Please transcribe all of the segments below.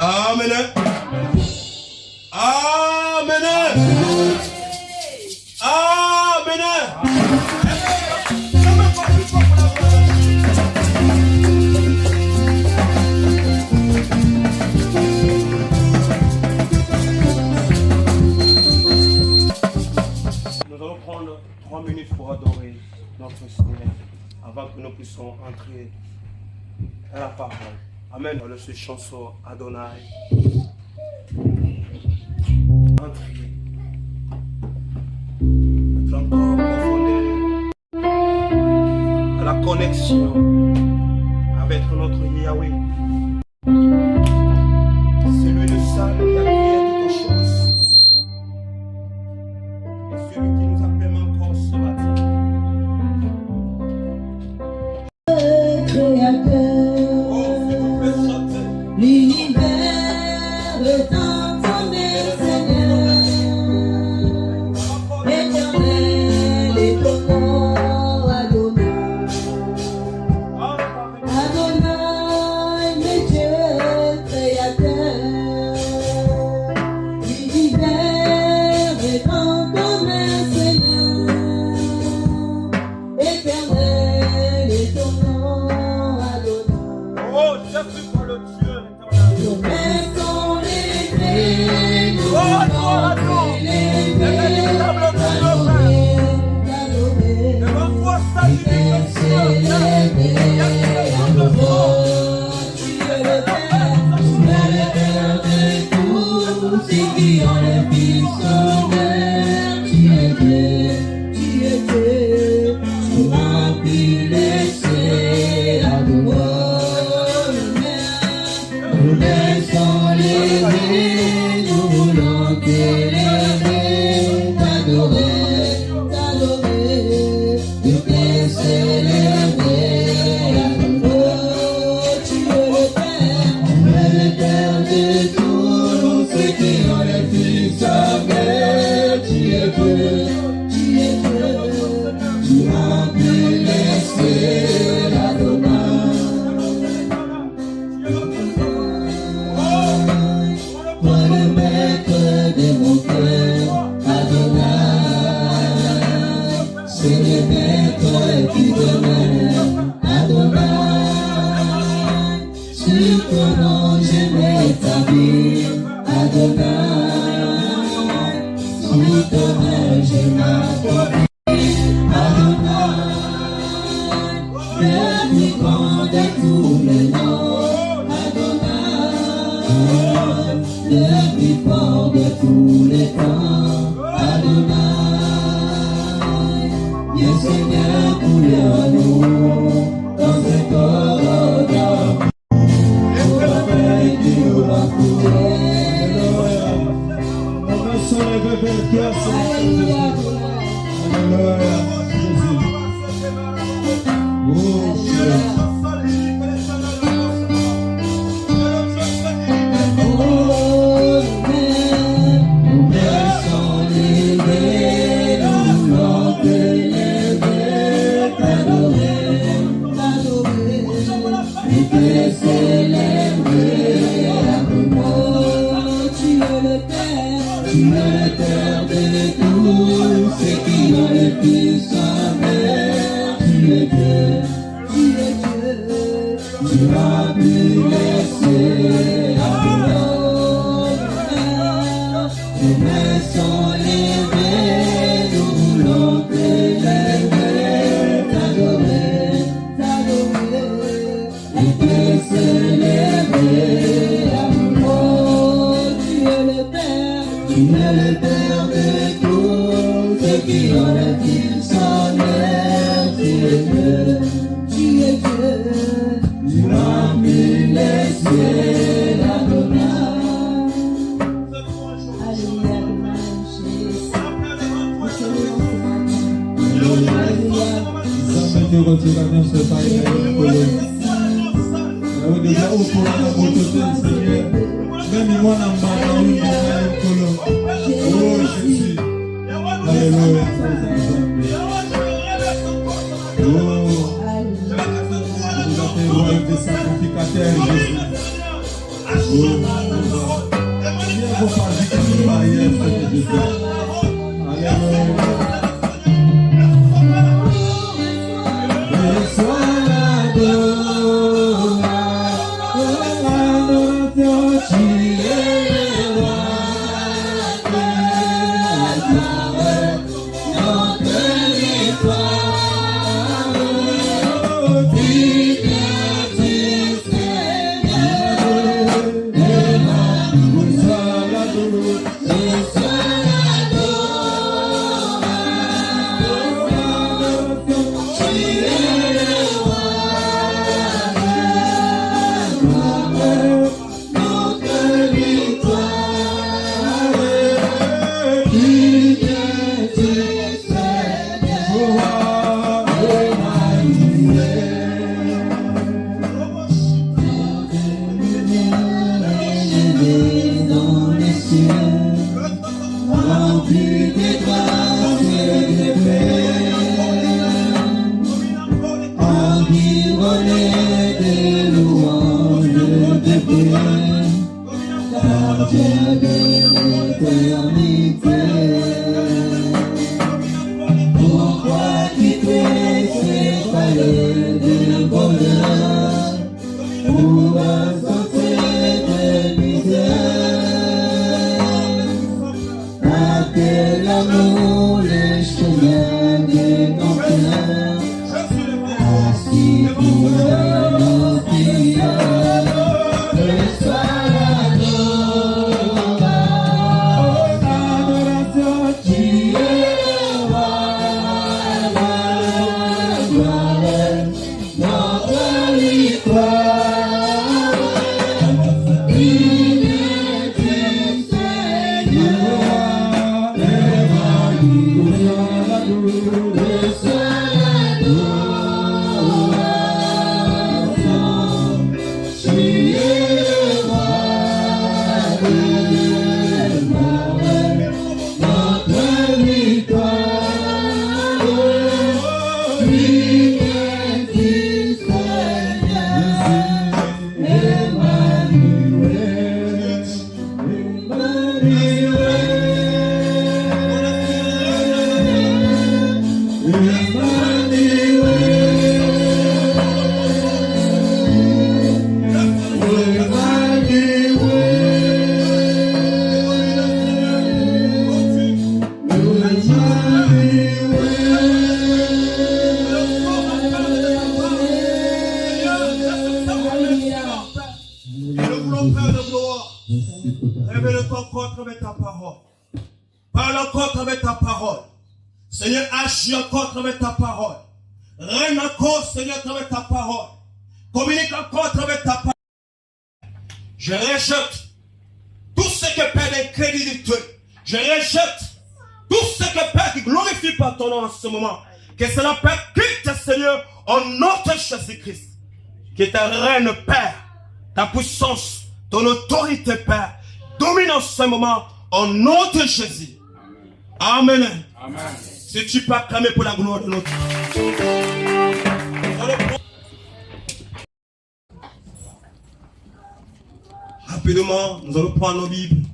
Amen. Amen. Amen. Nous allons prendre 3 minutes pour adorer notre Seigneur avant que nous puissions entrer à la parole. Amen. Dans cette chanson Adonai. Entrez. Être encore profondément à la connexion avec notre Yahweh. C'est lui le seul qui a créé toutes choses. Et celui qui nous appelle encore ce matin. L'univers est entendu, Seigneur, éternel et ton nom, Adonai. Adonai, mais Dieu créateur. L'univers est entendu, Seigneur, éternel et ton nom, Adonai. Oh, Jésus, pour le Dieu. Nous élevés, nous voulons t'élever, t'adorer, nous t'es célébré. Oh, tu es le Père de tous ceux qui ont les fils sauvés. Tu es Dieu, tu remplis les cieux, Adonai. Toi le maître de mon cœur, Adonai, c'est le maître qui demeure, Adonai, sur ton nom je m'établis, Adonai, sur ton nom je m'accomplis, Adonai, le plus grand de tous les noms, Adonai, le plus fort de tous les temps, Adonai, Dieu Seigneur pour nous, dans ce corps d'amour, pour la paix qui nous va courir. Alléluia, Alléluia, Jésus. Oh, Jésus. tu es le Père de tous ceux qui ont le plus sauveur. Tu es Dieu, tu as pu laisser à nos mains sont levées, nous voulons t'élever, t'adorer, et te célébrer. Tu es le Père de tous ceux qui ont le fil sonore. Tu es Dieu, tu remplis les cieux, Adonai. Alléluia, Sacrificateur Jésus. Révèle-toi encore à travers ta parole. Parle encore à travers ta parole. Seigneur, agis encore à travers ta parole. Règne encore, Seigneur, à travers ta parole. Communique encore à travers ta parole. Je rejette tout ce que perd l'incrédulité. Je rejette tout ce que perd qui glorifie pas ton nom en ce moment. Que cela percute, Seigneur, au nom de Jésus-Christ. Que ta reine, Père, ta puissance, ton autorité, Père, domine en ce moment au nom de Jésus. Amen. Amen. Si tu peux acclamer pour la gloire de notre Dieu. Rapidement, nous allons prendre nos Bibles.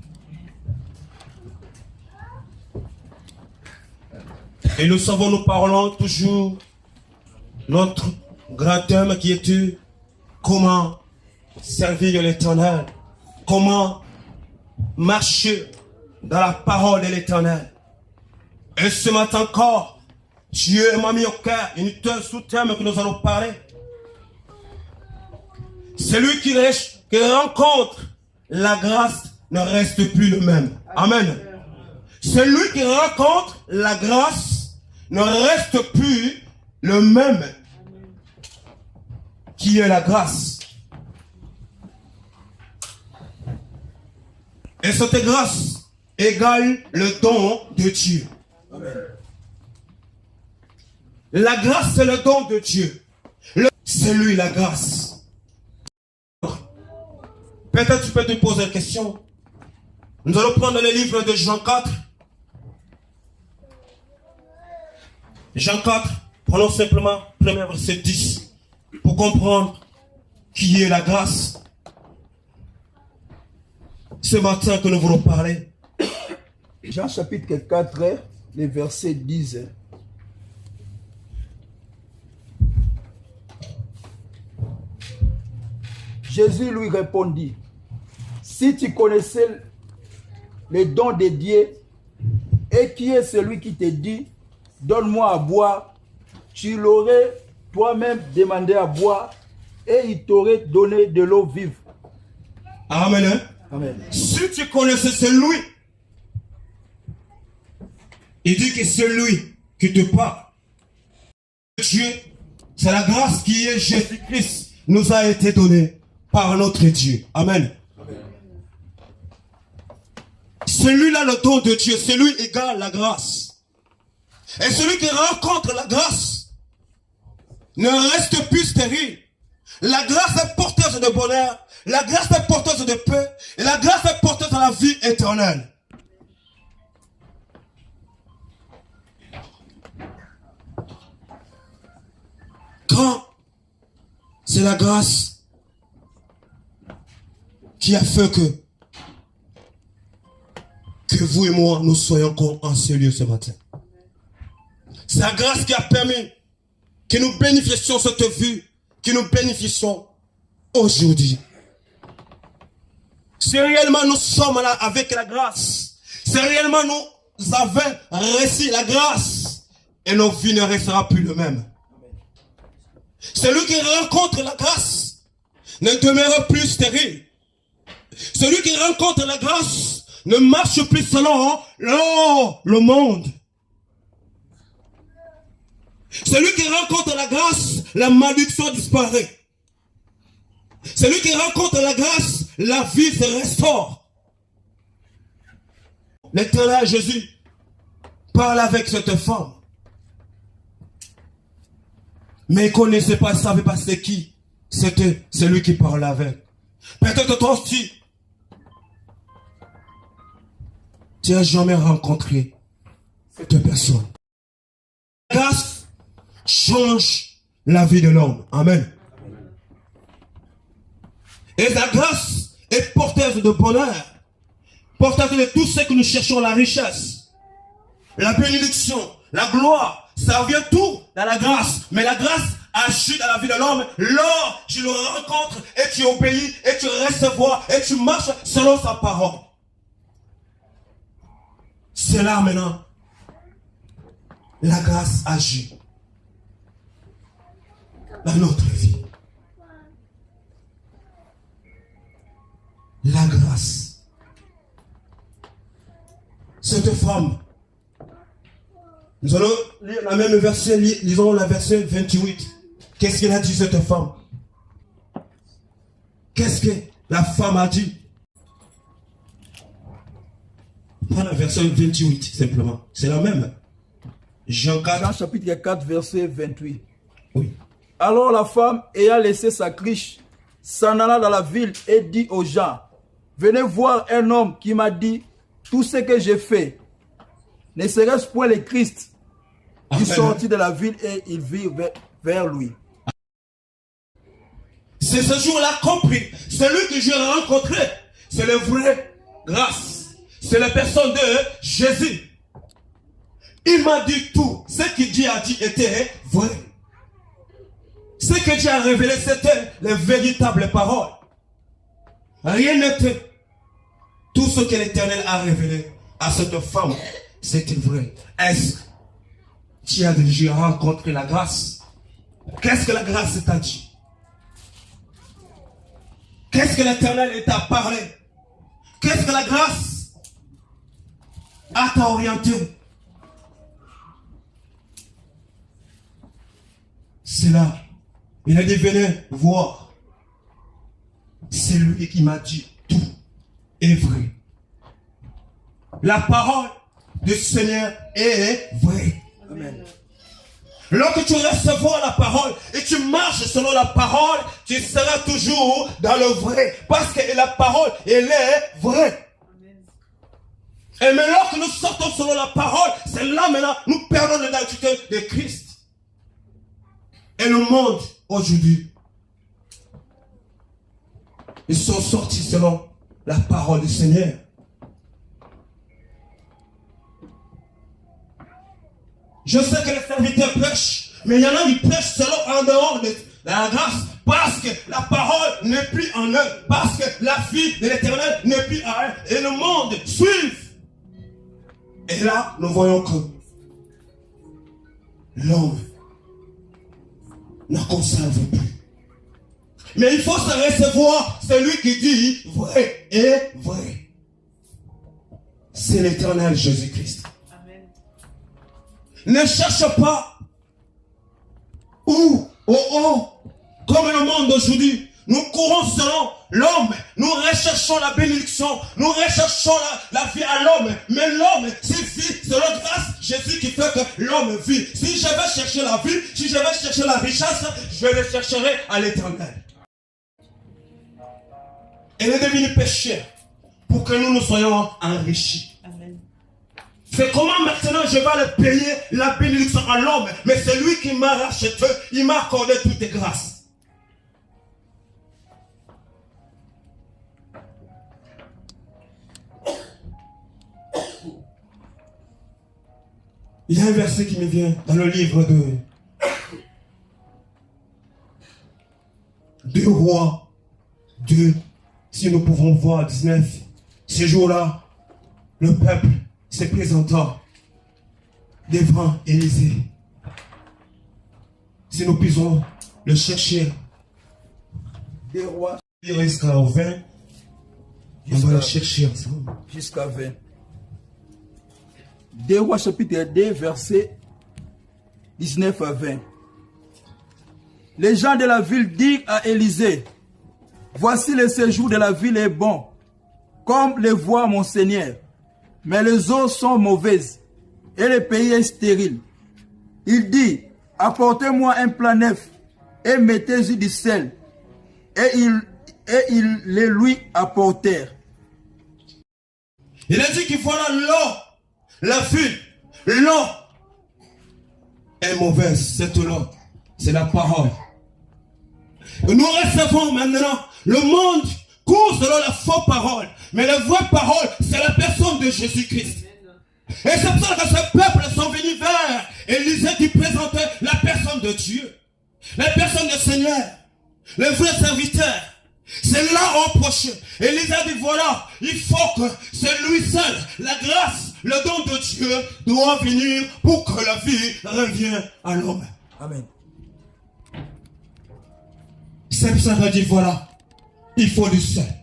Et nous savons, nous parlons toujours notre grand thème qui est comment servir l'Éternel, comment marcher dans la parole de l'Éternel. Et ce matin encore, Dieu m'a mis au cœur une sous-thème que nous allons parler. Celui qui rencontre la grâce ne reste plus le même. Amen. Celui qui rencontre la grâce ne reste plus le même. Qui est la grâce? Et cette grâce égale le don de Dieu. Amen. La grâce, c'est le don de Dieu. C'est lui la grâce. Peut-être tu peux te poser une question. Nous allons prendre le livre de Jean 4. Jean 4, prenons simplement le premier verset 10 pour comprendre qui est la grâce. ce matin que nous voulons parler. Jean chapitre 4, les versets 10. Jésus lui répondit, si tu connaissais les dons de Dieu, et qui est celui qui te dit, donne-moi à boire, tu l'aurais toi-même demandé à boire, et il t'aurait donné de l'eau vive. Amen. Amen. Si tu connaissais celui, il dit que celui qui te parle, Dieu, c'est la grâce qui est Jésus-Christ, nous a été donnée par notre Dieu. Amen. Celui-là, le don de Dieu, c'est lui égale la grâce. Et celui qui rencontre la grâce ne reste plus stérile. La grâce est porteuse de bonheur, la grâce est porteuse de paix, et la grâce est porteuse de la vie éternelle. Quand c'est la grâce qui a fait que vous et moi, nous soyons encore en ce lieu ce matin. C'est la grâce qui a permis que nous bénéficions de cette vie, que nous bénéficions aujourd'hui. Si réellement nous sommes là avec la grâce, si réellement nous avons reçu la grâce, et nos vies ne restera plus le même. Celui qui rencontre la grâce ne demeure plus stérile. Celui qui rencontre la grâce ne marche plus selon le monde. Celui qui rencontre la grâce, la malédiction disparaît. Celui qui rencontre la grâce, la vie se restaure. L'Éternel Jésus parle avec cette femme. Mais il ne connaissait pas, il ne savait pas c'est qui. C'était celui qui parlait avec. Peut-être toi aussi, tu n'as jamais rencontré cette personne. La grâce change la vie de l'homme. Amen. Et la grâce est porteuse de bonheur, porteuse de tout ce que nous cherchons, la richesse, la bénédiction, la gloire. Ça vient tout dans la grâce. Mais la grâce agit dans la vie de l'homme. Lors tu le rencontres et tu obéis et tu recevras et tu marches selon sa parole. C'est là maintenant. La grâce agit dans notre vie. La grâce. Cette femme. Nous allons lire la même verset, lisons la verset 28. Qu'est-ce qu'elle a dit cette femme? Qu'est-ce que la femme a dit? Prends la verset 28 simplement. C'est la même. Jean chapitre 4, verset 28. Oui. Alors la femme, ayant laissé sa criche, s'en alla dans la ville et dit aux gens, venez voir un homme qui m'a dit, tout ce que j'ai fait, ne serait-ce point le Christ qui sortit de la ville et il vit vers lui. C'est ce jour-là compris. Celui que j'ai rencontré, c'est le vrai grâce. C'est la personne de Jésus. Il m'a dit tout. Ce que Dieu a dit était vrai. Ce que Dieu a révélé, c'était les véritables paroles. Rien n'était. Tout ce que l'Éternel a révélé à cette femme, c'était vrai. Est-ce que tu as déjà rencontré la grâce? Qu'est-ce que la grâce t'a dit? Qu'est-ce que l'Éternel t'a parlé? Qu'est-ce que la grâce t'a orienté? C'est là. Il a dit, venez voir. C'est lui qui m'a dit tout est vrai. La parole du Seigneur est vraie. Amen. Lorsque tu recevras la parole et tu marches selon la parole, tu seras toujours dans le vrai. Parce que la parole, elle est vraie. Et mais lorsque nous sortons selon la parole, c'est là maintenant nous perdons l'identité de Christ. Et le monde, aujourd'hui, ils sont sortis selon la parole du Seigneur. Je sais que les serviteurs prêchent, mais il y en a qui prêchent seulement en dehors de la grâce, parce que la parole n'est plus en eux, parce que la vie de l'Éternel n'est plus à eux, et le monde suit. Et là, nous voyons que l'homme ne conserve plus. Mais il faut se recevoir celui qui dit vrai et vrai. C'est l'Éternel Jésus-Christ. Ne cherche pas où, au haut, comme le monde d'aujourd'hui. Nous courons selon l'homme, nous recherchons la bénédiction, nous recherchons la vie à l'homme. Mais l'homme, s'il vit selon grâce, Jésus qui fait que l'homme vit. Si je vais chercher la vie, si je vais chercher la richesse, je le chercherai à l'Éternel. Elle est devenue pécheur pour que nous nous soyons enrichis. Amen. C'est comment maintenant je vais aller payer la bénédiction à l'homme, mais c'est lui qui m'a racheté, il m'a accordé toutes les grâces. Il y a un verset qui me vient dans le livre de 2 Rois 2. Si nous pouvons voir 19, ce jour-là, le peuple se présentant devant Élisée. Si nous puissions le chercher, 2 Rois jusqu'au 20, on va le chercher ensemble. Jusqu'à 20. 2 Rois chapitre 2, verset 19 à 20. Les gens de la ville dirent à Élisée, voici le séjour de la ville est bon, comme le voit mon Seigneur. Mais les eaux sont mauvaises et le pays est stérile. Il dit, apportez-moi un plat neuf et mettez-y du sel. Et ils les lui apportèrent. Il a dit qu'il voilà l'eau, la ville, l'eau est mauvaise, cette eau, c'est la parole. Et nous recevons maintenant, le monde court selon la fausse parole, mais la vraie parole, c'est la personne de Jésus-Christ. Et c'est pour ça que ce peuple sont venus vers Élisée qui présentait la personne de Dieu, la personne du Seigneur, le vrai serviteur. C'est là on prochain. Élisée dit voilà, il faut que c'est lui seul, la grâce, le don de Dieu doit venir pour que la vie revienne à l'homme. Amen. C'est pour ça qu'il dit voilà, il faut du sel.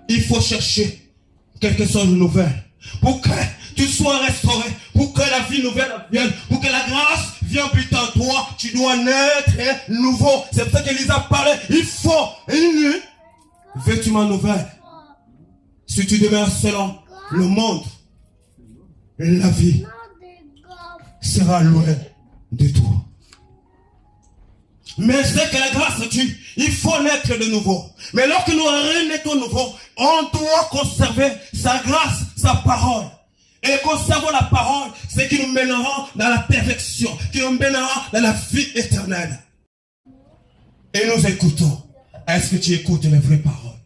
Il faut chercher quelque chose de nouvel pour que tu sois restauré, pour que la vie nouvelle vienne, pour que la grâce vienne plus en toi. Tu dois naître nouveau. C'est pour ça qu'Élisée a parlé. Il faut une vêtement nouvel. Si tu demeures selon le monde, la vie sera loin de toi. Mais c'est que la grâce tue. Il faut naître de nouveau. Mais lorsque nous renaîtrons de nouveau, on doit conserver sa grâce, sa parole. Et conservons la parole, c'est qui nous mènera dans la perfection, qui nous mènera dans la vie éternelle. Et nous écoutons. Est-ce que tu écoutes les vraies paroles?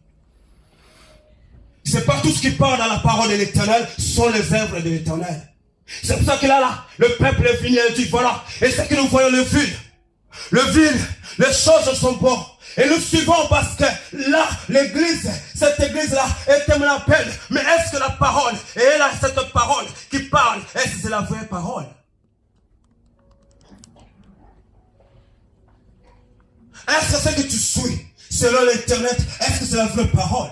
C'est pas tout ce qui parle dans la parole de l'éternel sont les œuvres de l'éternel. C'est pour ça que là, le peuple est venu et dit voilà. Et c'est que nous voyons le vide. Le vide, les choses sont bonnes. Et nous suivons parce que là, l'église, cette église-là, est tellement la peine. Mais est-ce que la parole, et là, cette parole qui parle, est-ce que c'est la vraie parole? Est-ce que c'est que tu suis selon l'internet, est-ce que c'est la vraie parole?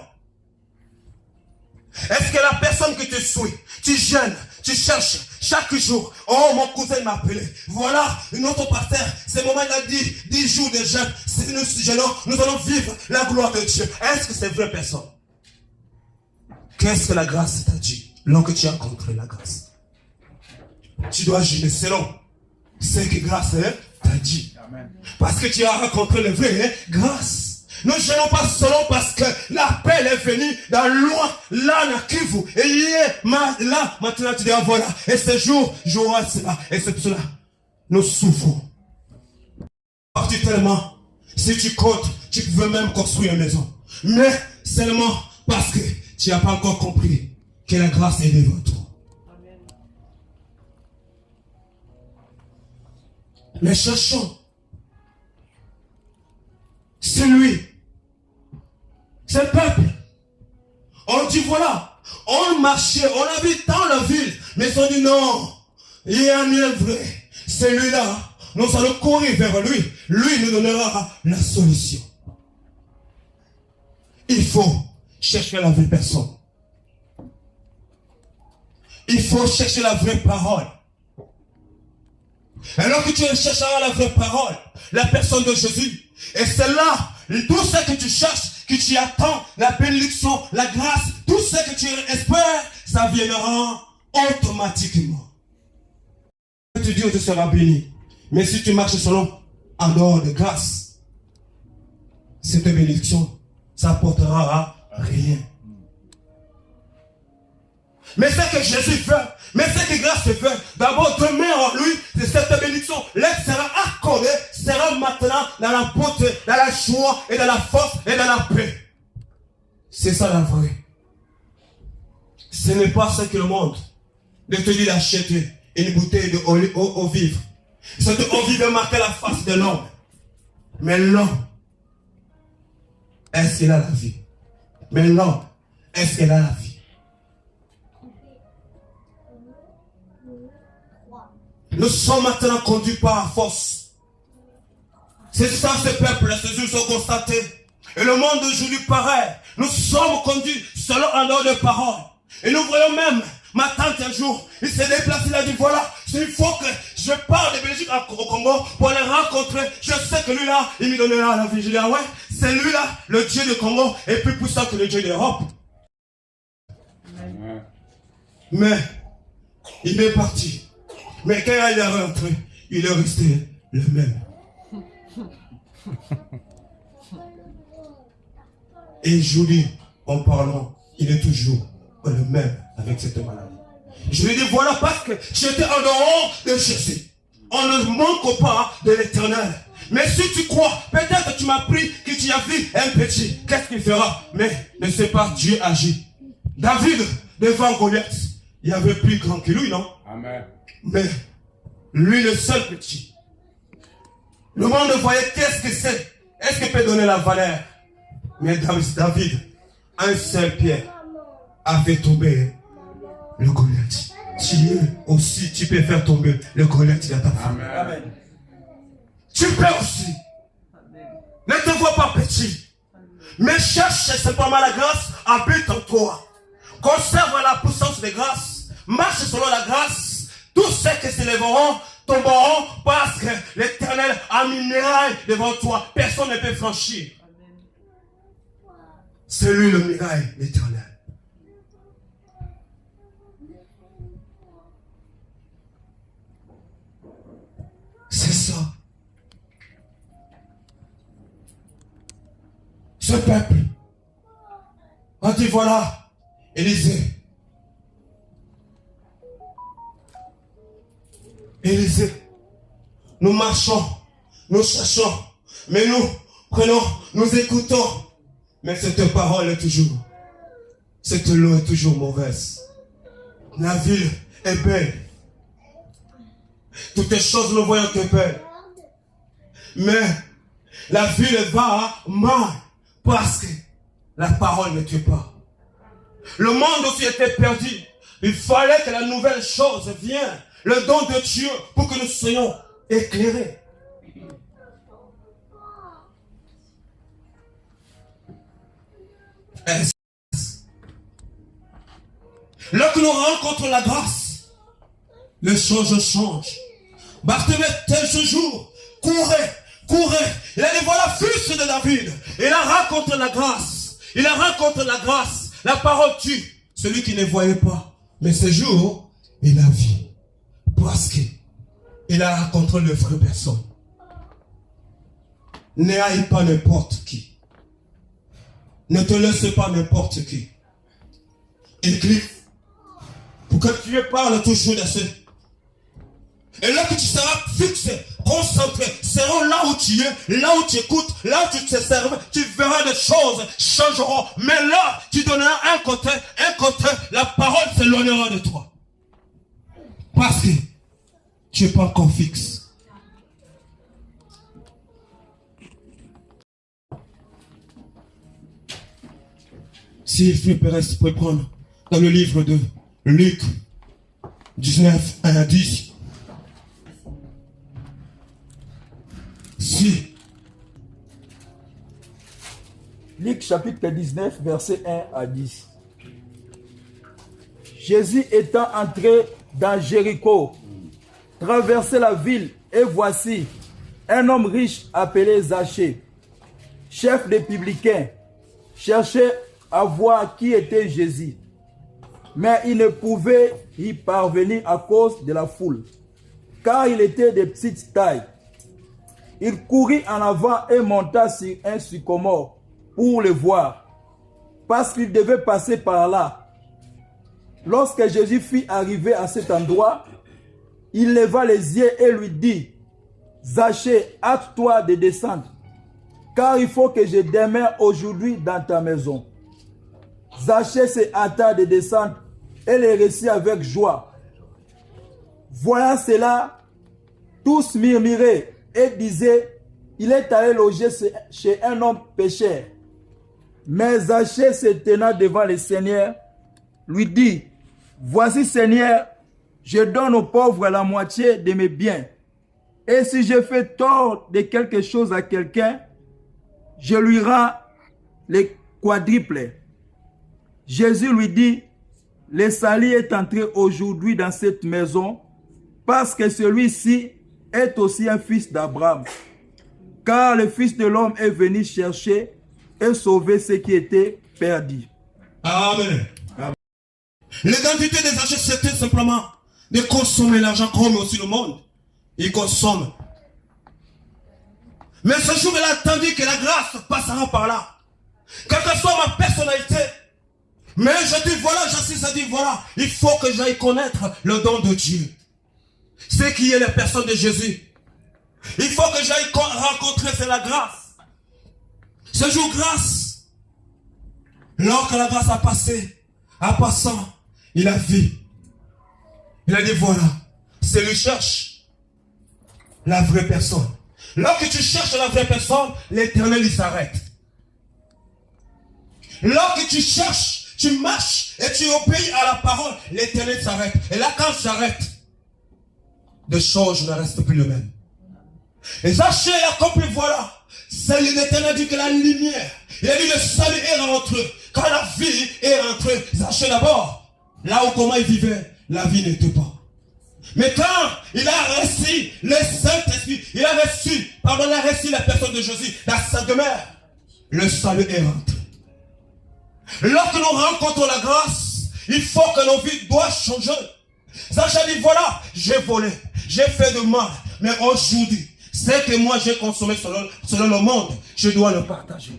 Est-ce que la personne que tu suis, tu gênes, tu cherches chaque jour? Oh, mon cousin m'a appelé. Voilà, notre pasteur, ce moment il a dit 10 jours de jeûne. Si nous jeûnons, nous allons vivre la gloire de Dieu. Est-ce que c'est vraie personne? Qu'est-ce que la grâce t'a dit? Lorsque tu as rencontré la grâce, tu dois jeûner selon ce que grâce t'a dit. Amen. Parce que tu as rencontré le vrai grâce. Nous ne jeûnons pas seulement parce que l'appel est venu dans loin, là, dans Kivu. Et hier, là, maintenant tu dis, voilà. Et ce jour, j'aurai cela. Et c'est pour cela, nous souffrons. Tellement, si tu comptes, tu veux même construire une maison. Mais seulement, Parce que tu n'as pas encore compris que la grâce est devant toi. Mais cherchons. C'est lui. C'est le peuple. On dit voilà. On marchait, on habite dans la ville. Mais ils ont dit non. Il y a un vrai. Celui-là. Nous allons courir vers lui. Lui nous donnera la solution. Il faut chercher la vraie personne. Il faut chercher la vraie parole. Alors que tu chercheras la vraie parole, la personne de Jésus, et c'est là, tout ce que tu cherches, que tu attends, la bénédiction, la grâce, tout ce que tu espères, ça viendra automatiquement. Tu dis que tu seras béni. Mais si tu marches selon en dehors de grâce, cette bénédiction, ça apportera rien. Mais ce que Jésus fait, mais ce que grâce fait, d'abord demeure en lui, c'est cette bénédiction. L'aide sera accordée, sera maintenant dans la beauté, dans la joie, et dans la force, et dans la paix. C'est ça la vraie. Ce n'est pas ce que le monde de te dit d'acheter une bouteille d'eau vive. Cette eau vive marque la face de l'homme. Mais l'homme, est-ce qu'il a la vie? Mais l'homme, est-ce qu'il a la vie? Nous sommes maintenant conduits par force. C'est ça ce peuple, ces jours sont constatés. Et le monde d'aujourd'hui pareil. Nous sommes conduits selon un ordre de parole. Et nous voyons même, ma tante un jour, il s'est déplacé, il a dit voilà, il faut que je parte de Belgique au Congo pour les rencontrer. Je sais que lui là, il me donnera la vie. Je dis ah ouais, c'est lui là, le Dieu du Congo est plus puissant que le Dieu d'Europe. Mais, il est parti. Mais quand il est rentré, il est resté le même. Et Julie, en parlant, il est toujours le même avec cette maladie. Je lui dis voilà parce que j'étais en dehors de Jésus. On ne manque pas de l'éternel. Mais si tu crois, peut-être tu m'as pris que tu as vu un petit. Qu'est-ce qu'il fera? Mais ne sais pas, Dieu agit. David, devant Goliath, il y avait plus grand que lui, non? Amen. Mais lui, le seul petit. Le monde voyait qu'est-ce que c'est. Est-ce qu'il peut donner la valeur? Mais David, un seul pierre, a fait tomber le Goliath. Tu aussi, tu peux faire tomber le Goliath dans ta famille. Amen. Tu peux aussi. Ne te vois pas petit. Mais cherche simplement la grâce, habite en toi. Conserve la puissance de grâce. Marche selon la grâce. Tous ceux qui s'élèveront tomberont parce que l'Éternel a mis une muraille devant toi. Personne ne peut franchir. C'est lui le muraille, l'Éternel. C'est ça. Ce peuple a dit voilà, Élisée. Élisée, nous marchons, nous cherchons, mais nous prenons, nous écoutons. Mais cette parole est toujours, cette loi est toujours mauvaise. La ville est belle. Toutes les choses nous voyons que belles. Mais la ville va mal parce que la parole ne tue pas. Le monde aussi était perdu. Il fallait que la nouvelle chose vienne. Le don de Dieu pour que nous soyons éclairés. Lorsque nous rencontrons la grâce, les choses changent. Bartimée, ce jour, courait. Il a dit voilà, fils de David. Il a rencontré la grâce. Il a rencontré la grâce. La parole tue. Celui qui ne voyait pas. Mais ce jour, il a vu. Parce qu'il a rencontré le vrai personne. Ne haïs pas n'importe qui. Ne te laisse pas n'importe qui. Écris. Pour que Dieu parle toujours de ce. Et là que tu seras fixé, concentrés seront là où tu es, là où tu écoutes, là où tu te serves, tu verras des choses changeront. Mais là, tu donneras un côté, la parole s'éloignera de toi. Parce que tu n'es pas encore fixe. Si Frère Pérez pourrait prendre dans le livre de Luc 19, 1 à 10. Si. Luc chapitre 19, verset 1 à 10. Jésus étant entré dans Jéricho, traversait la ville, et voici un homme riche appelé Zachée, chef des publicains, cherchait à voir qui était Jésus. Mais il ne pouvait y parvenir à cause de la foule, car il était de petite taille. Il courut en avant et monta sur un sycomore pour le voir, parce qu'il devait passer par là. Lorsque Jésus fut arrivé à cet endroit, il leva les yeux et lui dit, « Zachée, hâte-toi de descendre, car il faut que je demeure aujourd'hui dans ta maison. » Zachée se hâta de descendre et le reçut avec joie. Voyant cela, tous murmuraient et disaient, « Il est allé loger chez un homme pécheur. » Mais Zachée se tenant devant le Seigneur, lui dit, « Voici, Seigneur, je donne aux pauvres la moitié de mes biens. Et si je fais tort de quelque chose à quelqu'un, je lui rends le quadruple. » Jésus lui dit, « Le salut est entré aujourd'hui dans cette maison, parce que celui-ci est aussi un fils d'Abraham. Car le Fils de l'homme est venu chercher et sauver ceux qui étaient perdus. » Amen. L'identité des Zachée, c'était simplement de consommer l'argent comme aussi le monde. Il consomme. Mais ce jour, il a attendu que la grâce passera par là. Quelle que soit ma personnalité. Mais je dis voilà, j'insiste à dire voilà, il faut que j'aille connaître le don de Dieu. C'est qui est la personne de Jésus. Il faut que j'aille rencontrer, c'est la grâce. Ce jour grâce. Lorsque la grâce a passé, en passant, il a vu. Il a dit voilà, c'est lui cherche la vraie personne. Lorsque tu cherches la vraie personne, l'Éternel il s'arrête. Lorsque tu cherches, tu marches et tu obéis à la parole, l'Éternel s'arrête. Et là quand j'arrête, des choses ne restent plus les mêmes. Et Zachée a compris, voilà, c'est l'Éternel dit que la lumière, il a dit le salut est rentré. Quand la vie est rentrée, Zachée d'abord, là où comment il vivait, la vie n'était pas. Mais quand il a reçu le Saint-Esprit, il a reçu la personne de Jésus dans sa demeure, le salut est rentré. Lorsque nous rencontrons la grâce, il faut que nos vies doivent changer. Zachée dit voilà, j'ai volé, j'ai fait de mal, mais aujourd'hui, c'est que moi j'ai consommé selon le monde, je dois le partager.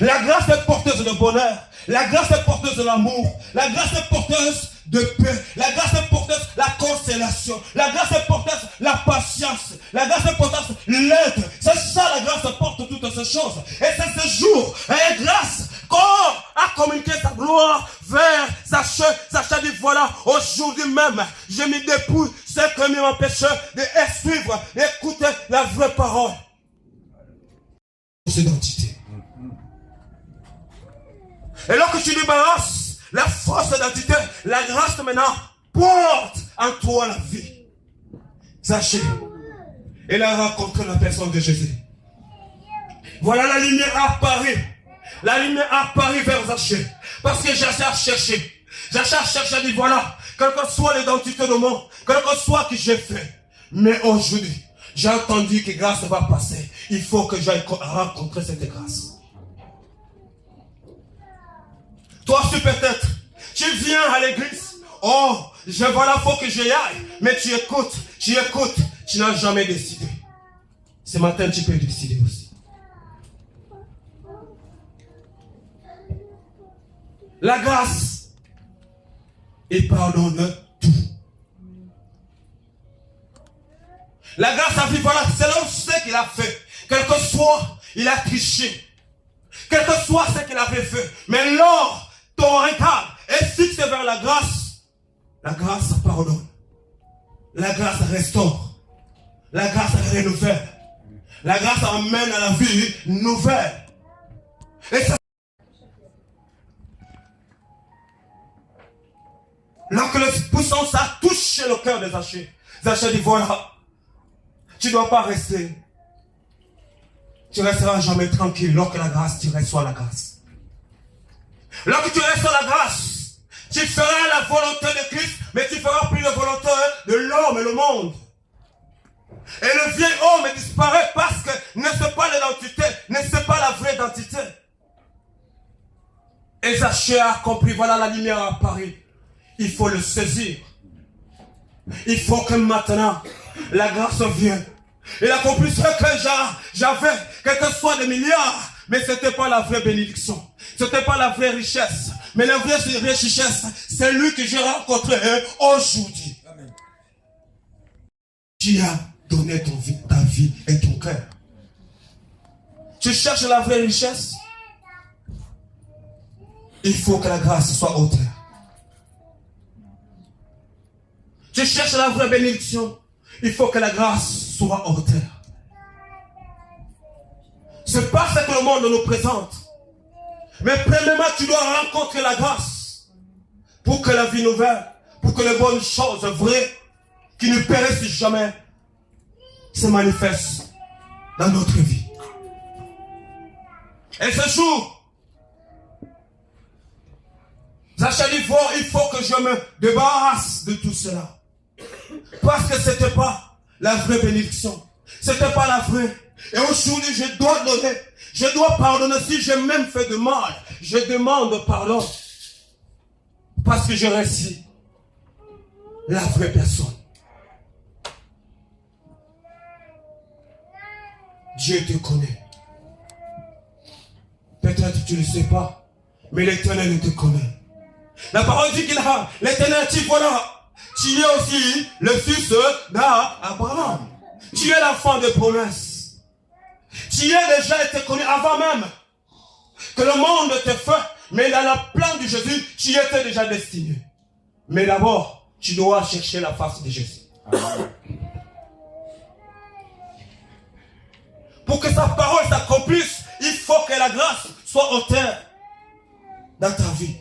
La grâce est porteuse de bonheur, la grâce est porteuse de l'amour, la grâce est porteuse de paix, la grâce est porteuse de la consolation, la grâce est porteuse de la patience, la grâce est porteuse de l'aide. C'est ça la grâce porte toutes ces choses. Et c'est ce jour, et grâce, corps a communiqué sa gloire vers Zachée. Zachée dit voilà, aujourd'hui même, je me dépouille ce qui m'empêche de suivre, d'écouter la vraie parole. C'est identité. Et lorsque tu débarrasses la fausse identité, la grâce maintenant porte en toi la vie. Zachée, il a rencontré la personne de Jésus. Voilà la lumière apparue. La lumière apparue vers Zachée. Parce que Zachée a cherché. Zachée a cherché, a dit voilà, quelle que soit l'identité de mon, quel que soit ce que j'ai fait. Mais aujourd'hui, j'ai entendu que grâce va passer. Il faut que j'aille rencontrer cette grâce. Toi aussi peut-être, tu viens à l'église. Oh, voilà, faut que j'y aille. Mais tu écoutes, tu n'as jamais décidé. Ce matin, tu peux décider aussi. La grâce, il pardonne tout. La grâce à vivre, voilà, selon ce qu'il a fait. Quel que soit, il a triché. Quel que soit ce qu'il avait fait. Mais lors, ton regard est fixé vers la grâce pardonne. La grâce restaure. La grâce renouvelle. La grâce amène à la vie nouvelle. Et ça, lorsque le puissance a touché le cœur de Zachée, Zachée dit voilà, tu ne dois pas rester. Tu resteras jamais tranquille lorsque la grâce, tu reçois la grâce. Lorsque tu reçois la grâce, tu feras la volonté de Christ, mais tu feras plus la volonté de l'homme et le monde. Et le vieil homme disparaît parce que ne sait pas l'identité, ne sait pas la vraie identité. Et Zachée a compris, voilà la lumière à Paris. Il faut le saisir. Il faut que maintenant, la grâce vienne. Il a compris ce que j'avais, quel que soit des milliards, mais ce n'était pas la vraie bénédiction. Ce n'était pas la vraie richesse. Mais la vraie richesse, c'est lui que j'ai rencontré aujourd'hui. Amen. Tu as donné ta vie et ton cœur. Tu cherches la vraie richesse? Il faut que la grâce soit haute. Tu cherches la vraie bénédiction? Il faut que la grâce soit haute. C'est pas ce que le monde nous présente. Mais premièrement, tu dois rencontrer la grâce pour que la vie nouvelle, pour que les bonnes choses vraies qui ne périssent jamais se manifestent dans notre vie. Et ce jour, Zachée dit, il faut que je me débarrasse de tout cela. Parce que ce n'était pas la vraie bénédiction. Ce n'était pas la vraie. Et aujourd'hui, je dois donner. Je dois pardonner. Si j'ai même fait de mal, je demande pardon. Parce que j'ai reçu la vraie personne. Dieu te connaît. Peut-être tu ne le sais pas, mais l'Éternel te connaît. La parole dit qu'il a, l'Éternel dit, voilà, tu es aussi le fils d'Abraham. Tu es l'enfant de promesse. Tu es déjà été connu avant même que le monde te fait. Mais dans le plan de Jésus, tu étais déjà destiné. Mais d'abord, tu dois chercher la face de Jésus. Amen. Pour que sa parole s'accomplisse, il faut que la grâce soit haute dans ta vie.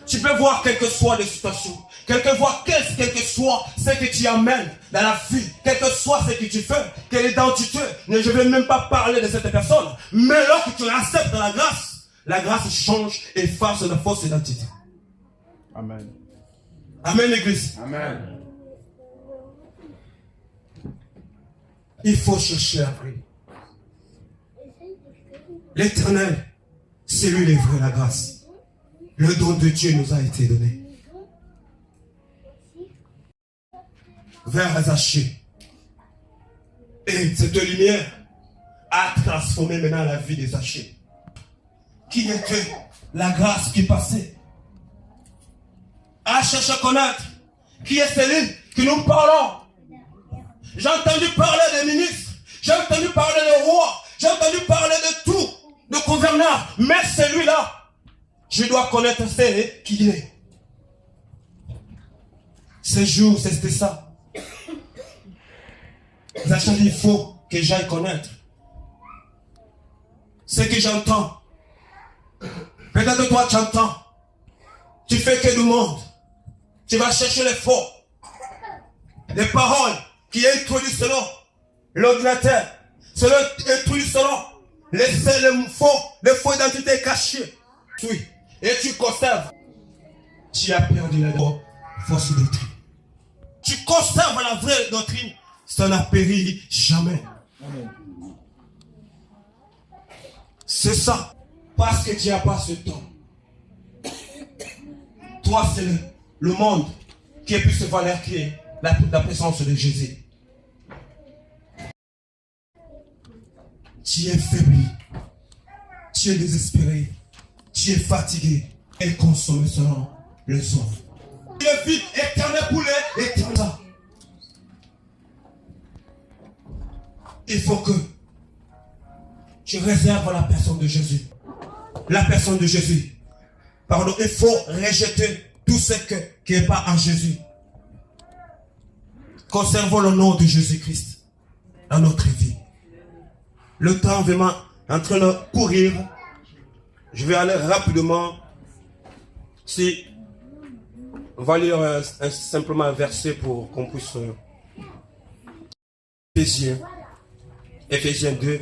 Tu peux voir quelle que soit les situations, quel que soit ce que tu amènes dans la vie, quel que soit ce que tu fais, quelle identité, je ne vais même pas parler de cette personne, mais lorsque tu acceptes la grâce change et efface la fausse identité. Amen. Amen, l'église. Amen. Il faut chercher après. L'Éternel, c'est lui le vrai, la grâce. Le don de Dieu nous a été donné. Vers Zachée. Et cette lumière a transformé maintenant la vie de Zachée. Qui était la grâce qui passait. A cherché à connaître qui est celui que nous parlons. J'ai entendu parler des ministres. J'ai entendu parler des rois. J'ai entendu parler de tout. De gouverneurs. Mais celui-là, je dois connaître qui il est. Ce jour, c'était ça. Zachée, il faut que j'aille connaître ce que j'entends. Peut-être toi, tu entends. Tu fais que du monde. Tu vas chercher les faux. Les paroles qui est introduites selon l'ordinateur. Selon introduites selon les faux identités cachées. Oui. Et tu conserves. Tu as perdu la fausse doctrine. Tu conserves la vraie doctrine. Ça n'a péri jamais. Amen. C'est ça. Parce que tu n'as pas ce temps. Toi, c'est le monde qui est plus valeur qui est la présence de Jésus. Tu es faibli. Tu es désespéré. Tu es fatigué et consommé selon le sang. Une vie éternelle pour les éternels. il faut que tu réserves la personne de Jésus. La personne de Jésus. Pardon, il faut rejeter tout ce qui n'est pas en Jésus. Conservons le nom de Jésus-Christ dans notre vie. Le temps vraiment en train de courir. Je vais aller rapidement. Si on va lire simplement un verset pour qu'on puisse... Éphésiens 2.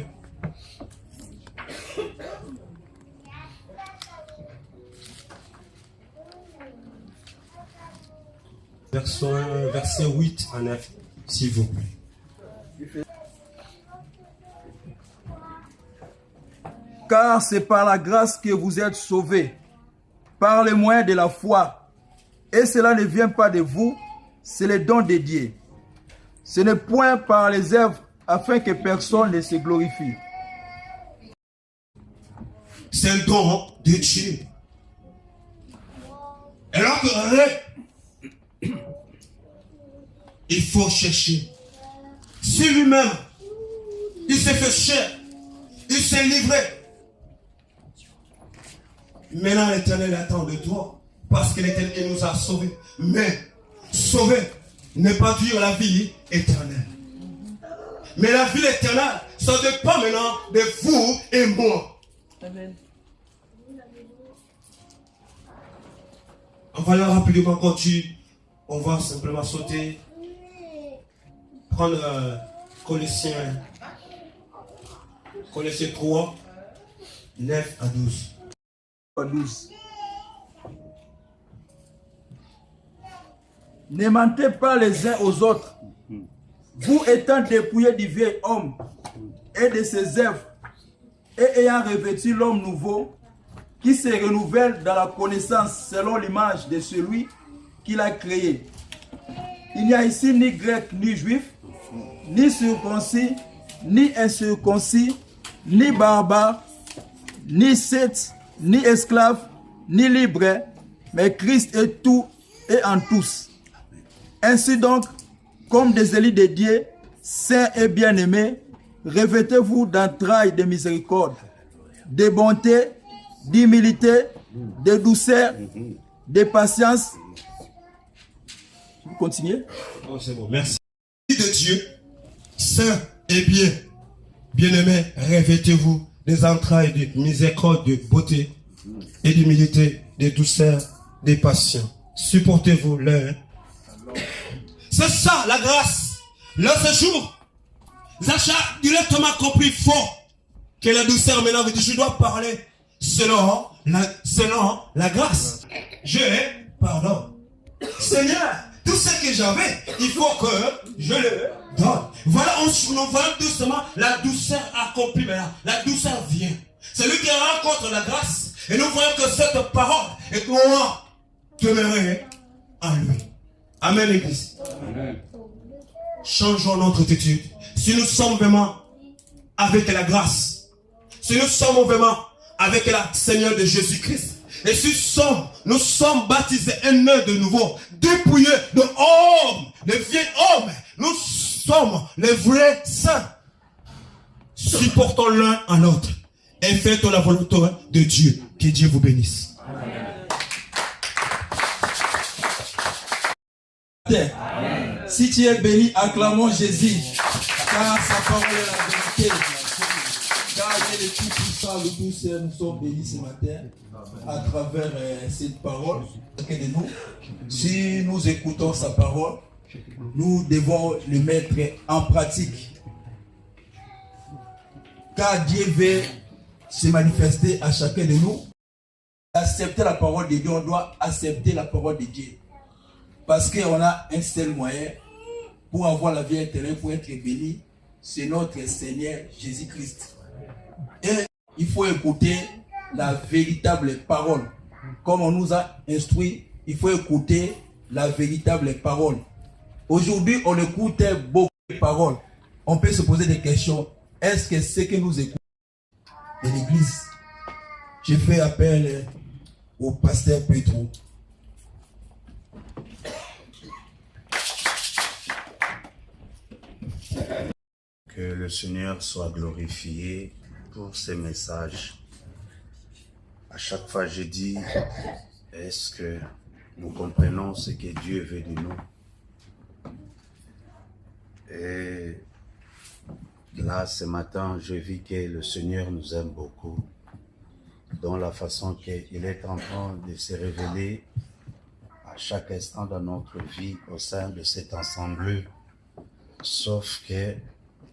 Verset 8 à 9, s'il vous plaît. Car c'est par la grâce que vous êtes sauvés, par le moyen de la foi. Et cela ne vient pas de vous, c'est le don de Dieu. Ce n'est point par les œuvres, afin que personne ne se glorifie. C'est un don de Dieu. Alors que il faut chercher. Si lui-même, il s'est fait cher, il s'est livré. Maintenant, l'Éternel attend de toi, parce que l'Éternel nous a sauvés. Mais, sauver n'est pas dire la vie éternelle. Mais la vie éternelle, ça dépend maintenant de vous et moi. Amen. On va là rapidement continuer. On va simplement sauter. Prendre Colossiens 3, 9 à 12. Ne mentez pas les uns aux autres, vous étant dépouillés du vieil homme et de ses œuvres, et ayant revêtu l'homme nouveau, qui se renouvelle dans la connaissance selon l'image de celui qui l'a créé. Il n'y a ici ni grec ni juif, ni circoncis, ni incirconcis, ni barbare, ni seth, ni esclave, ni libre, mais Christ est tout et en tous. Ainsi donc, comme des élus de Dieu, saints et bien-aimés, revêtez-vous d'entrailles de miséricorde, de bonté, d'humilité, de douceur, de patience. Vous continuez? Oh, c'est bon, merci. De Dieu, saint et bien-aimés, revêtez-vous des entrailles de miséricorde, de beauté et d'humilité, de douceur, de patience. Supportez-vous l'un. C'est ça la grâce. Là ce jour, Zacha directement compris fort que la douceur maintenant veut dire je dois parler selon la grâce. Pardon. Seigneur, tout ce que j'avais, il faut que je le donne. Voilà, on voit doucement la douceur accomplie maintenant. La douceur vient. C'est lui qui rencontre la grâce. Et nous voyons que cette parole est comment demeurer en lui. Amen, l'église. Amen. Changeons notre attitude. Si nous sommes vraiment avec la grâce, si nous sommes vraiment avec le Seigneur de Jésus-Christ, et si nous sommes baptisés un œuf de nouveau, dépouillés de hommes, de vieux hommes, nous sommes les vrais saints. Supportons l'un à l'autre et faites la volonté de Dieu. Que Dieu vous bénisse. Amen. Si tu es béni, acclamons Jésus, car sa parole est la vérité. Car il est le Tout-Puissant, le Tout-Seigneur, nous sommes bénis ce matin à travers cette parole. Chacun de nous, si nous écoutons sa parole, nous devons le mettre en pratique. Car Dieu veut se manifester à chacun de nous. Accepter la parole de Dieu, on doit accepter la parole de Dieu. Parce qu'on a un seul moyen pour avoir la vie éternelle, pour être béni, c'est notre Seigneur Jésus-Christ. Et il faut écouter la véritable parole. Comme on nous a instruit, il faut écouter la véritable parole. Aujourd'hui, on écoute beaucoup de paroles. On peut se poser des questions. Est-ce que ce que nous écoutons de l'église? J'ai fait appel au pasteur Petro. Que le Seigneur soit glorifié pour ces messages. À chaque fois, je dis, est-ce que nous comprenons ce que Dieu veut de nous? Et là, ce matin, je vis que le Seigneur nous aime beaucoup, dans la façon qu'il est en train de se révéler à chaque instant dans notre vie au sein de cet ensemble, sauf que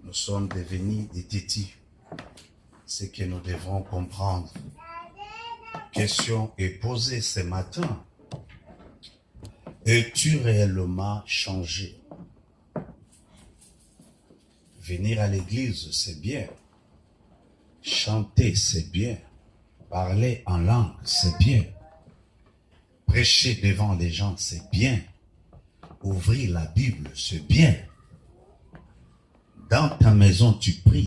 nous sommes devenus des tétis. Ce que nous devrons comprendre. Question est posée ce matin. Es-tu réellement changé? Venir à l'église, c'est bien. Chanter, c'est bien. Parler en langue, c'est bien. Prêcher devant les gens, c'est bien. Ouvrir la Bible, c'est bien. Dans ta maison, tu pries.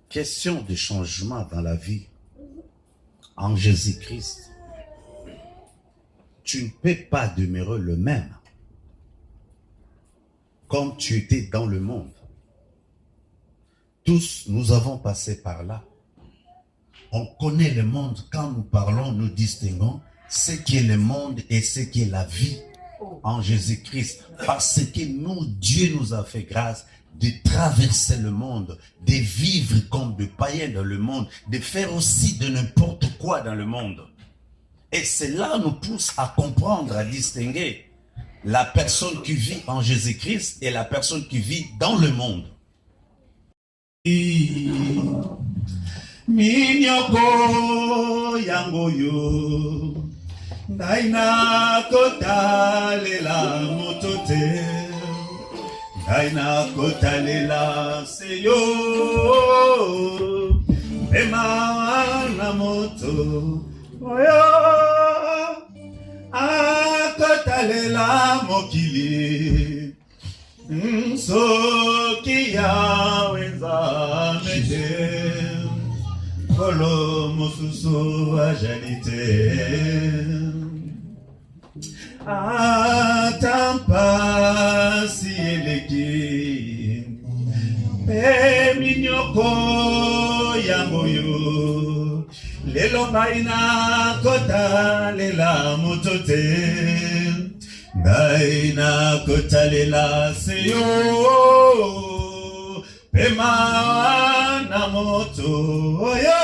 Question de changement dans la vie. En Jésus-Christ, tu ne peux pas demeurer le même comme tu étais dans le monde. Tous, nous avons passé par là. On connaît le monde. Quand nous parlons, nous distinguons ce qui est le monde et ce qui est la vie en Jésus-Christ. Parce que nous, Dieu nous a fait grâce de traverser le monde, de vivre comme des païens dans le monde, de faire aussi de n'importe quoi dans le monde. Et cela nous pousse à comprendre, à distinguer la personne qui vit en Jésus-Christ et la personne qui vit dans le monde. Minyoko yangoyo Daina kotalela motote Daina kotalela seyo Bema na moto Oyo Akotalela mokili Soki ya wenza mede Kolo mosusu ajalite Atampa si eleki Pe minyoko yangoyo Lelo baina kota lela motote Baina kota lela seyo Pema na moto yo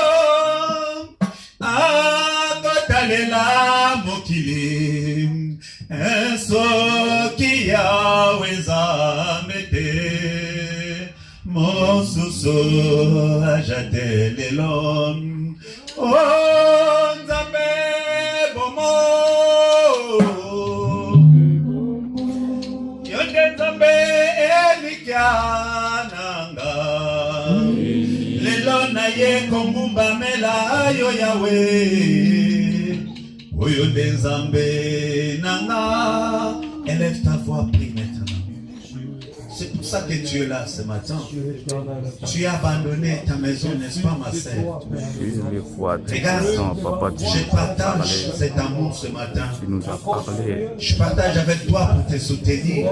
Akotalela mokili Soki ya weza mete Mosuso ajate lelo Oh nzambe bomo Yonde nzambe elikiananga Lelo na ye kongumba mela yo yawe Oyo de nzambe nanga Élève ta voix, prie maintenant. C'est pour ça que tu es là ce matin. Tu as abandonné ta maison, n'est-ce pas ma sœur? Regarde, je partage cet amour ce matin. Je partage avec toi pour te soutenir.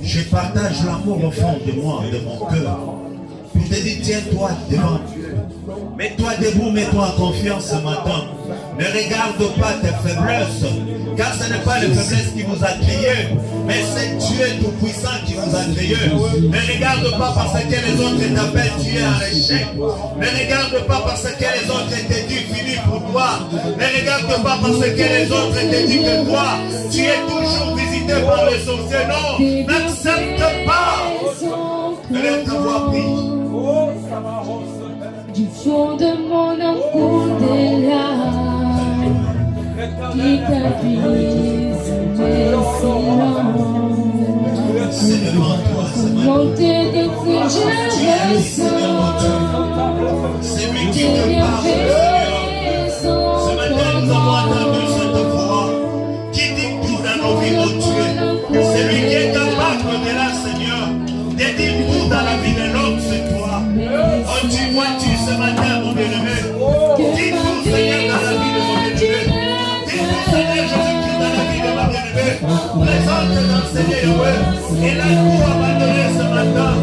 Je partage l'amour au fond de moi, de mon cœur. Pour te dire, tiens-toi devant Dieu. Mets-toi debout, mets-toi en confiance ce matin. Ne regarde pas tes faiblesses, car ce n'est pas les faiblesses qui vous a créé, mais c'est Dieu tout-puissant qui vous a créé. Ne regarde pas parce que les autres t'appellent, tu es un échec. Ne regarde pas parce que les autres te disent fini pour toi. Ne regarde pas parce que les autres te disent que toi, tu es toujours visité par les sorciers. Non, n'accepte pas. Lève ta voix, prie. Du fond de mon amour des larmes qui t'avise mes silences. Monter de que je ressens. C'est lui qui te parle. Ce matin, nous avons entendu cette voix qui dit tout dans nos vies, oh Dieu. C'est lui qui est capable de là, Seigneur, de dire tout dans la vie de l'homme, c'est toi. Oh, tu vois-tu ce matin, mon bien-aimé? Dis tout, Seigneur, dans la vie de mon bien-aimé. Dis tout, Seigneur Jésus-Christ, dans la vie de ma bien-aimée. présente dans le Seigneur Yahweh. Elle a tout abandonné ce matin.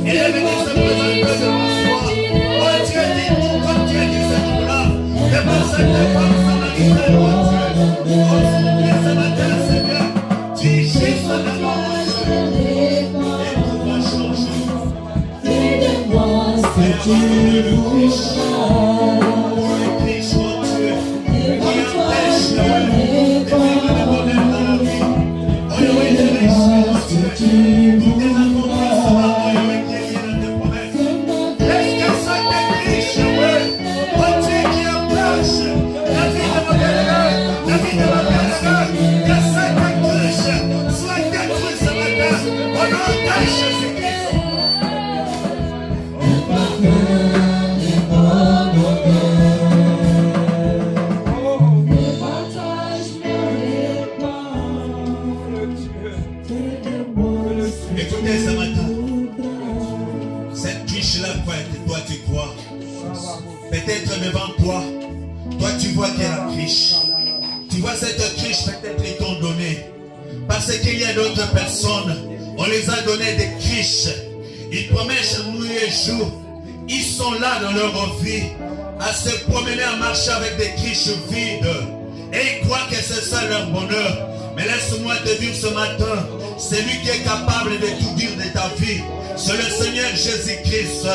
Elle est venue se présenter devant toi. Oh Dieu, dis-nous comme Dieu dit ce jour-là. C'est pour cette femme samaritaine, oh Dieu. Oh Seigneur, ce matin, Seigneur, tu es juste devant Dieu. Et tout va changer. C'est le Christ. Le Christ, oh Dieu, qui empêche de vivre le bonheur dans la vie. Oh Yahweh, de réussir, oh Dieu. Pour tes accomplissements, oh Yahweh, qui est lié dans tes promesses. Laisse que ça t'écrit, Yahweh. Oh Dieu, qui empêche la vie de ma belle-mère, la vie de ma belle-mère, que ça t'écrit, soit détruit ce matin, au nom de Jésus-Christ. Écoutez ce matin, cette triche-là, toi tu crois, peut-être devant toi, toi tu vois qu'il y a la triche. Tu vois cette triche, peut-être ils t'ont donné. Parce qu'il y a d'autres personnes, on les a donné des triches. Ils promettent nuit et jour. Ils sont là dans leur vie, à se promener, à marcher avec des triches vides. Et ils croient que c'est ça leur bonheur. Mais laisse-moi te dire ce matin, c'est lui qui est capable de tout dire de ta vie. C'est le Seigneur Jésus-Christ.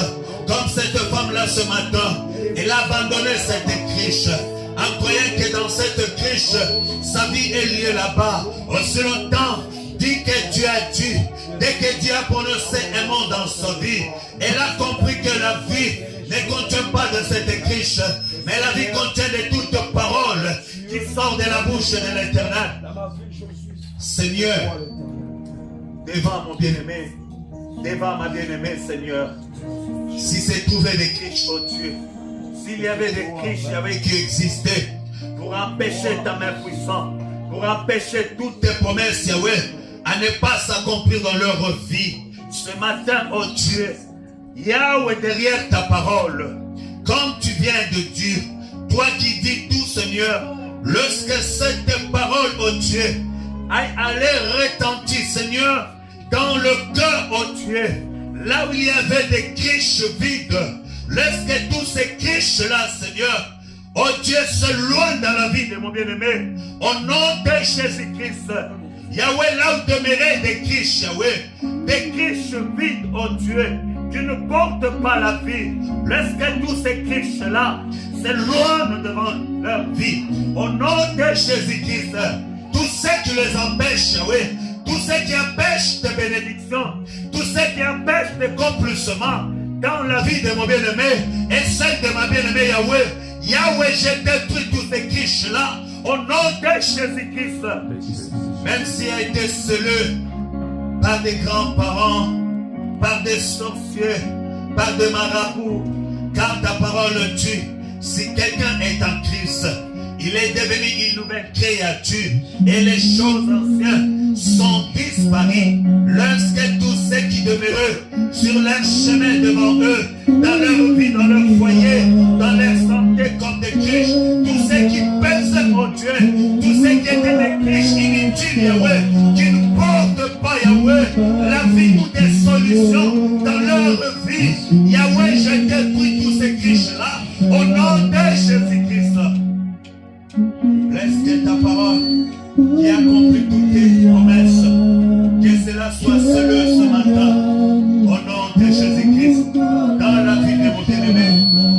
Comme cette femme-là ce matin, elle a abandonné cette triche, en croyant que dans cette triche, sa vie est liée là-bas. Aussi longtemps, dit que Dieu a dit, dès que Dieu a prononcé un mot dans sa vie, elle a compris que la vie ne contient pas de cette triche, mais la vie contient de toutes paroles qui sortent de la bouche de l'Éternel. Seigneur, devant mon bien-aimé, devant ma bien-aimée, Seigneur, si c'est trouvé des triches, oh Dieu, s'il y avait des triches qui existaient pour empêcher ta main puissante, pour empêcher toutes tes promesses, Yahweh, à ne pas s'accomplir dans leur vie, ce matin, oh Dieu, Yahweh, derrière ta parole, comme tu viens de dire, toi qui dis tout, Seigneur, lorsque cette parole, oh Dieu, allait retentir, Seigneur, dans le cœur, oh Dieu, là où il y avait des criches vides, lorsque tous ces criches-là, Seigneur, oh Dieu, s'éloignent dans la vie de mon bien-aimé, au nom de Jésus-Christ, Yahweh, là où demeurait des criches, Yahweh, des criches vides, oh Dieu, qui ne portent pas la vie, lorsque tous ces criches-là s'éloignent devant leur vie, au nom de Jésus-Christ, tout ce qui les empêche, Yahweh, tout ce qui empêche tes bénédictions, tout ce qui empêche tes accomplissements dans la vie de mon bien-aimé et celle de ma bien-aimée, Yahweh, Yahweh, je détruis tous ces criches-là au nom de Jésus-Christ. Même s'il a été scellé par des grands-parents, par des sorciers, par des marabouts, car ta parole dit, si quelqu'un est en Christ, il est devenu une nouvelle créature et les choses anciennes sont disparues. Lorsque tous ceux qui demeurent sur leur chemin devant eux, dans leur vie, dans leur foyer, dans leur santé comme des criches, tous ceux qui pèsent mon Dieu, tous ceux qui étaient des criches inutiles, Yahweh, qui ne portent pas, Yahweh, la vie ou des solutions dans leur vie, Yahweh, je détruis tous ces criches-là au nom de Jésus-Christ. Laisse que ta parole qui accomplit toutes tes promesses, que cela soit scellé ce matin, au nom de Jésus-Christ, dans la vie de mon bien-aimé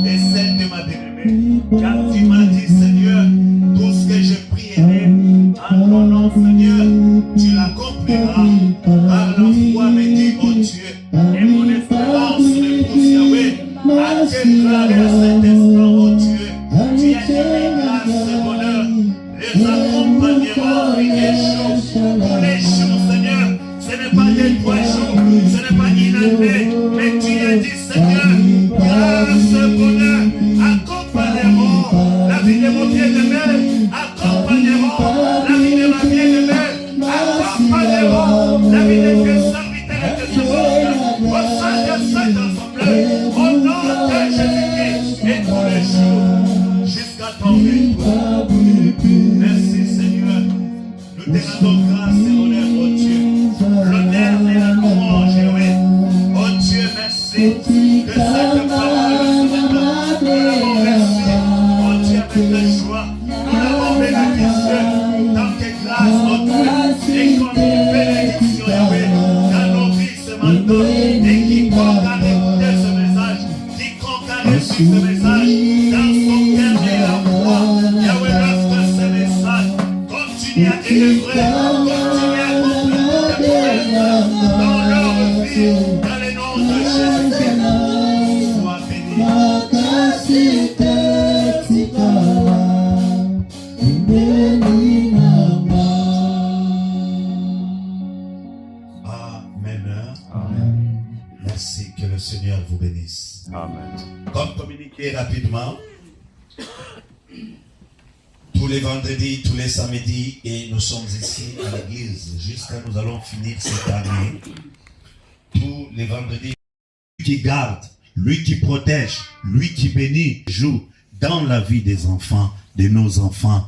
et celle de ma bien-aimée. Car tu m'as dit, Seigneur, tout ce que j'ai prié en ton nom, Seigneur, tu l'accompliras. Par la foi, me dit, oh Dieu, et mon espérance me pousse, Yahweh, à déclarer à cet instant, oh Dieu, tu as donné grâce et bonheur, les accompagnements et jours, pour les jours, Seigneur, ce n'est pas des 3 jours, ce n'est pas une année, mais tu as dit, Seigneur, grâce et bonheur, accompagneront la vie de mon bien-aimé, accompagneront la vie de ma bien-aimée, accompagneront la vie de tes serviteurs et tes servantes, au sein de cette assemblée, au nom de Jésus-Christ, et tous les jours, jusqu'à ton retour. Merci Seigneur, nous te rendons grâce et honneur, oh Dieu. L'honneur et la louange, oui. Oh Dieu, merci de cette parole ce matin. Nous l'avons reçue, oh Dieu, avec la joie. Nous l'avons bénéficié dans tes grâces, oh Dieu. Et comme une bénédiction, Yahweh, dans nos vies ce matin. Et quiconque a écouté ce message, quiconque a reçu ce message, dans son cœur et la foi, Yahweh, lorsque ce message continue à délivrer, continue à accomplir tes promesses dans leur vie, dans le nom de Jésus-Christ. Sois béni. Amen. Merci, que le Seigneur vous bénisse. Amen. Comme communiqué rapidement, tous les vendredis, tous les samedis, et nous sommes ici à l'église jusqu'à nous allons finir cette année. Tous les vendredis, lui qui garde, lui qui protège, lui qui bénit, joue dans la vie des enfants, de nos enfants.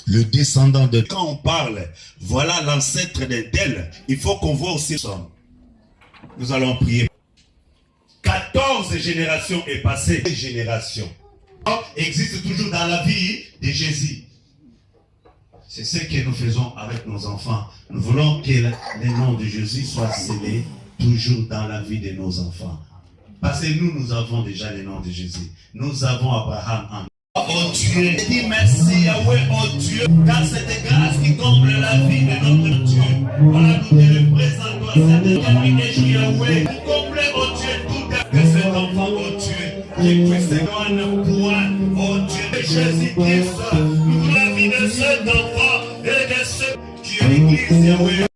Le descendant de... Quand on parle, voilà l'ancêtre d'elle, il faut qu'on voit aussi son. Nous allons prier. 14 générations est passé. Générations existe toujours dans la vie de Jésus. C'est ce que nous faisons avec nos enfants. Nous voulons que le nom de Jésus soit scellé toujours dans la vie de nos enfants. Parce que nous avons déjà le nom de Jésus. Nous avons Abraham en oh Dieu, dis merci Yahweh, oh Dieu, car cette grâce qui comble la vie de notre Dieu. Voilà, nous te le présentons à cette termination Yahweh. Comble, oh Dieu, tout que cet enfant, oh Dieu, qui puisse donner point, oh Dieu, de Jésus-Christ. Nous la vie de cet enfant et de ceux qui est l'église Yahweh.